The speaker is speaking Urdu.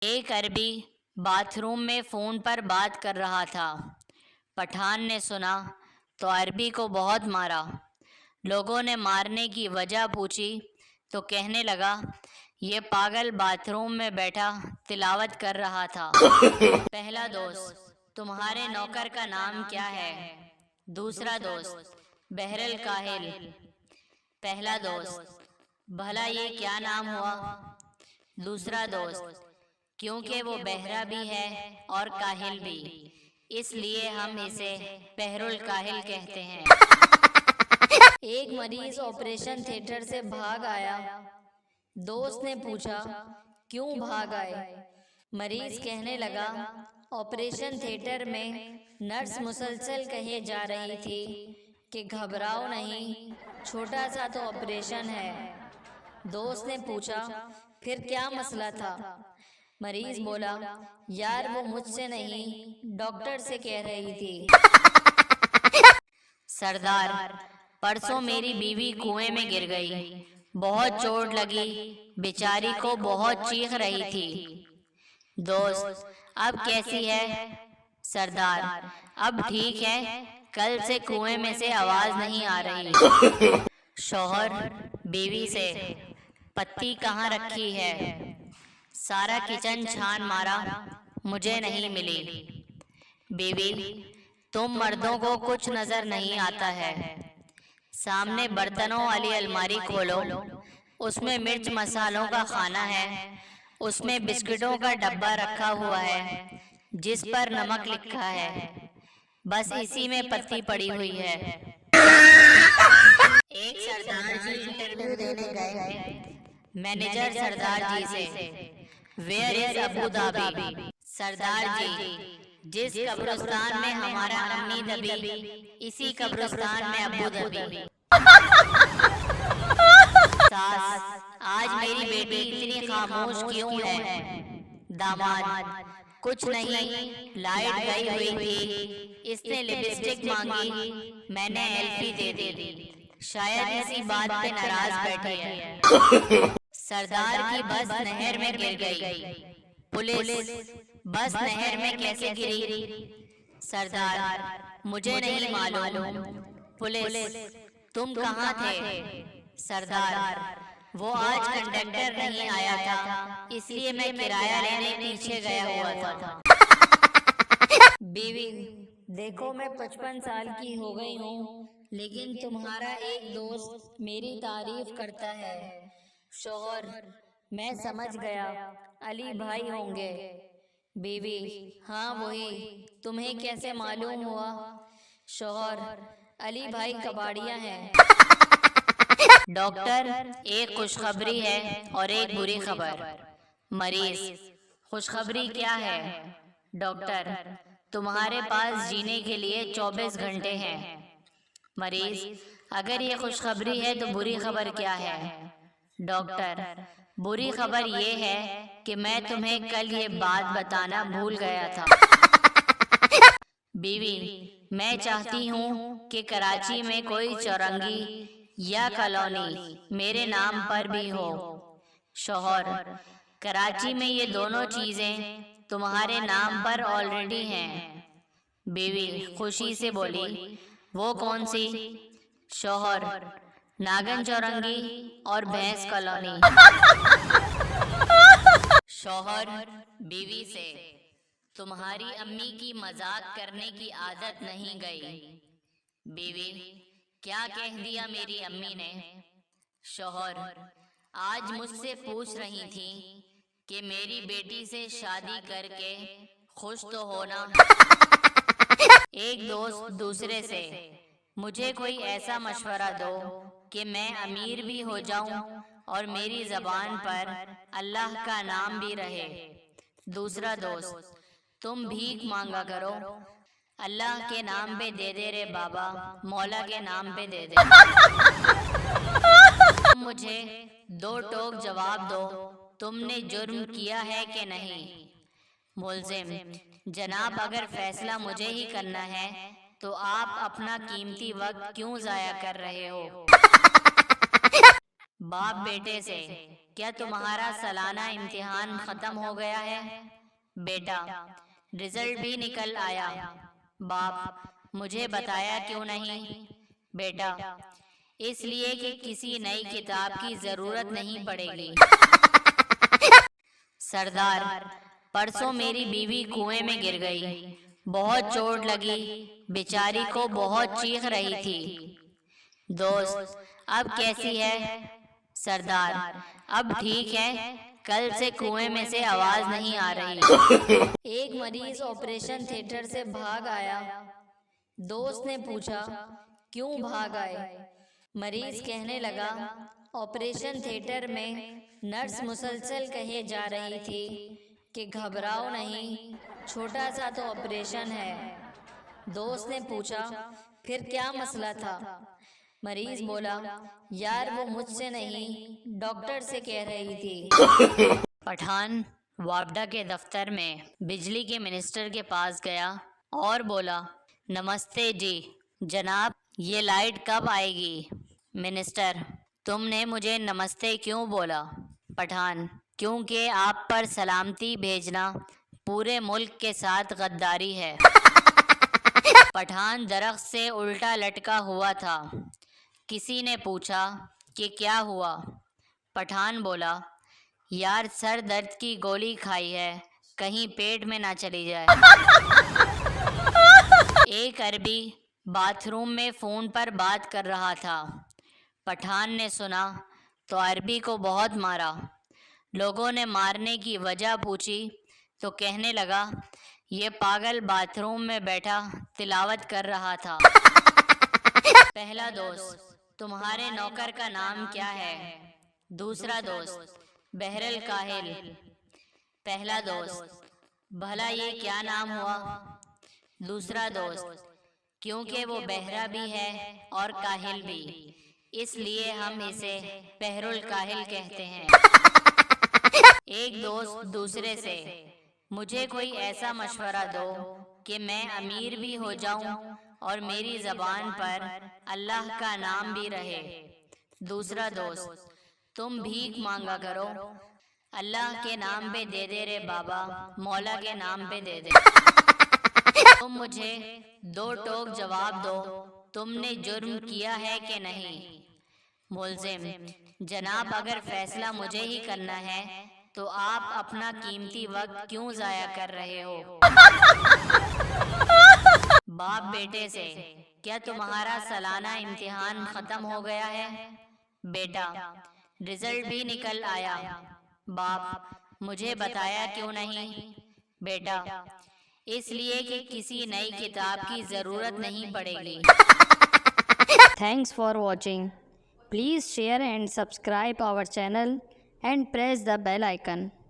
ایک عربی باتھ روم میں فون پر بات کر رہا تھا۔ پٹھان نے سنا تو عربی کو بہت مارا۔ لوگوں نے مارنے کی وجہ پوچھی تو کہنے لگا، یہ پاگل باتھ روم میں بیٹھا تلاوت کر رہا تھا۔ پہلا دوست: تمہارے نوکر کا نام کیا ہے؟ دوسرا دوست: بہر الکاہل۔ پہلا دوست: بھلا یہ کیا نام ہوا؟ دوسرا دوست: کیونکہ وہ بہرا بھی ہے اور کاہل بھی، اس لیے ہم اسے بہر الکاہل کہتے ہیں۔ ایک مریض آپریشن تھیٹر سے بھاگ آیا۔ دوست نے پوچھا، کیوں بھاگ آئے؟ مریض کہنے لگا، آپریشن تھیٹر میں نرس مسلسل کہے جا رہی تھی کہ گھبراؤ نہیں، چھوٹا سا تو آپریشن ہے۔ دوست نے پوچھا، پھر کیا مسئلہ تھا؟ مریض بولا، یار وہ مجھ سے نہیں، ڈاکٹر سے کہہ رہی تھی۔ سردار: پرسوں میری بیوی کنویں میں گر گئی، بہت چوٹ لگی، بیچاری کو بہت چیخ رہی تھی۔ دوست: اب کیسی ہے؟ سردار: اب ٹھیک ہے، کل سے کنویں میں سے آواز نہیں آ رہی۔ شوہر بیوی سے: پتی کہاں رکھی ہے؟ سارا کچن چھان مارا، مجھے نہیں ملی۔ بیوی: تم مردوں کو کچھ نظر نہیں آتا ہے۔ سامنے برتنوں والی الماری کھولو، اس میں مرچ مسالوں کا خانہ ہے، اس میں بسکٹوں کا ڈبہ رکھا ہوا ہے جس پر نمک لکھا ہے، بس اسی میں پتی پڑی ہوئی ہے۔ ایک سردار جی انٹرویو دینے گئے۔ مینیجر سردار جی سے: ویئر از ابو دھابی؟ سردار جی: جس قبرستان میں ہمارا امی دبی، اسی قبرستان میں ابو دبی۔ ساس: آج میری بیٹی اتنی خاموش کیوں ہے؟ داماد: کچھ نہیں، لائٹ گئی ہوئی تھی، اس نے لپسٹک مانگی، میں نے ایلفی دے دی، شاید اسی بات پہ ناراض بیٹھی ہے۔ سردار کی بس نہر میں گر گئی۔ پولیس: بس نہر میں کیسے گری؟ سردار: مجھے نہیں معلوم۔ پولیس: تم کہاں تھے؟ سردار: وہ آج کنڈکٹر نہیں آیا تھا، اس لیے میں کرایہ لینے پیچھے گیا ہوا تھا۔ بیوی: دیکھو میں 55 سال کی ہو گئی ہوں، لیکن تمہارا ایک دوست میری تعریف کرتا ہے۔ شوہر: میں سمجھ گیا، علی بھائی ہوں گے۔ بیوی: ہاں وہی، تمہیں کیسے معلوم ہوا؟ شوہر: علی بھائی کباڑیا ہیں۔ ڈاکٹر: ایک خوشخبری ہے اور ایک بری خبر۔ مریض: خوشخبری کیا ہے؟ ڈاکٹر: تمہارے پاس جینے کے لیے 24 گھنٹے ہیں۔ مریض: اگر یہ خوشخبری ہے تو بری خبر کیا ہے؟ ڈاکٹر: بری خبر یہ ہے کہ میں تمہیں کل یہ بات بتانا بھول گیا تھا۔ بیوی: میں چاہتی ہوں کہ کراچی میں کوئی چورنگی یا کالونی میرے نام پر بھی ہو۔ شوہر: کراچی میں یہ دونوں چیزیں تمہارے نام پر آلریڈی ہیں۔ بیوی خوشی سے بولی، وہ کون سی؟ شوہر: ناگن چورنگی اور بھینس کالونی۔ شوہر بیوی سے: تمہاری امی کی مذاق کرنے کی عادت نہیں گئی۔ بیوی: کیا کہہ دیا میری امی نے؟ شوہر: آج مجھ سے پوچھ رہی تھی کہ میری بیٹی سے شادی کر کے خوش تو ہونا۔ ایک دوست دوسرے سے: مجھے کوئی ایسا مشورہ دو کہ میں امیر بھی ہو جاؤں اور میری زبان پر اللہ کا نام بھی رہے۔ دوسرا دوست: تم بھیک مانگا کرو، اللہ کے نام پہ دے دے رے بابا، مولا کے نام پہ دے دے۔ تم مجھے دو ٹوک جواب دو، تم نے جرم کیا ہے کہ نہیں؟ ملزم: جناب اگر فیصلہ مجھے ہی کرنا ہے تو آپ اپنا قیمتی وقت کیوں ضائع کر رہے ہو؟ باپ بیٹے سے، کیا تمہارا سالانہ امتحان ختم ہو گیا ہے؟ بیٹا، رزلٹ بھی نکل آیا۔ باپ، مجھے بتایا کیوں نہیں؟ بیٹا، اس لیے کہ کسی نئی کتاب کی ضرورت نہیں پڑے گی۔ سردار، پرسوں میری بیوی کنویں میں گر گئی، بہت چوٹ لگی، بیچاری کو بہت چیخ رہی تھی۔ دوست، اب کیسی ہے؟ سردار، اب ٹھیک ہے، کل سے کنویں میں سے آواز نہیں آ رہی۔ ایک مریض آپریشن تھیٹر سے بھاگ آیا۔ دوست نے پوچھا، کیوں بھاگ آئے؟ مریض کہنے لگا، آپریشن تھیٹر میں نرس مسلسل کہے جا رہی تھی کہ گھبراؤ نہیں، چھوٹا سا تو آپریشن ہے۔ دوست نے پوچھا، پھر کیا مسئلہ تھا؟ مریض بولا، یار وہ مجھ سے نہیں، ڈاکٹر سے کہہ رہی تھی۔ پٹھان واپڈا کے دفتر میں بجلی کے منسٹر کے پاس گیا اور بولا، نمستے جی جناب، یہ لائٹ کب آئے گی؟ منسٹر، تم نے مجھے نمستے کیوں بولا؟ پٹھان، کیونکہ آپ پر سلامتی بھیجنا پورے ملک کے ساتھ غداری ہے۔ پٹھان درخت سے الٹا لٹکا ہوا تھا۔ کسی نے پوچھا کہ کیا ہوا؟ پٹھان بولا، یار سر درد کی گولی کھائی ہے، کہیں پیٹ میں نہ چلی جائے۔ ایک عربی باتھ روم میں فون پر بات کر رہا تھا۔ پٹھان نے سنا تو عربی کو بہت مارا۔ لوگوں نے مارنے کی وجہ پوچھی تو کہنے لگا، یہ پاگل باتھ روم میں بیٹھا تلاوت کر رہا تھا۔ پہلا دوست، تمہارے نوکر کا نام کیا ہے؟ دوسرا دوست، بہر الکاہل۔ پہلا دوست، بھلا یہ کیا نام ہوا؟ دوسرا دوست، کیونکہ وہ بہرا بھی ہے اور کاہل بھی، اس لیے ہم اسے بہر الکاہل کہتے ہیں۔ ایک دوست دوسرے سے، مجھے کوئی ایسا مشورہ دو کہ میں امیر بھی ہو جاؤں اور میری زبان پر اللہ کا نام بھی رہے۔ دوسرا دوست، تم بھیک مانگا کرو، اللہ کے نام پہ دے دے رے بابا، مولا کے نام پہ دے دے۔ تم مجھے دو ٹوک جواب دو، تم نے جرم کیا ہے کہ نہیں؟ ملزم، جناب اگر فیصلہ مجھے ہی کرنا ہے تو آپ اپنا قیمتی وقت کیوں ضائع کر رہے ہو؟ باپ بیٹے سے، کیا تمہارا سالانہ امتحان ختم ہو گیا ہے؟ بیٹا، رزلٹ بھی نکل آیا۔ باپ، مجھے بتایا کیوں نہیں؟ بیٹا، اس لیے کہ کسی نئی کتاب کی ضرورت نہیں پڑے گی۔ Thanks for watching. Please share and subscribe our channel and press the bell icon.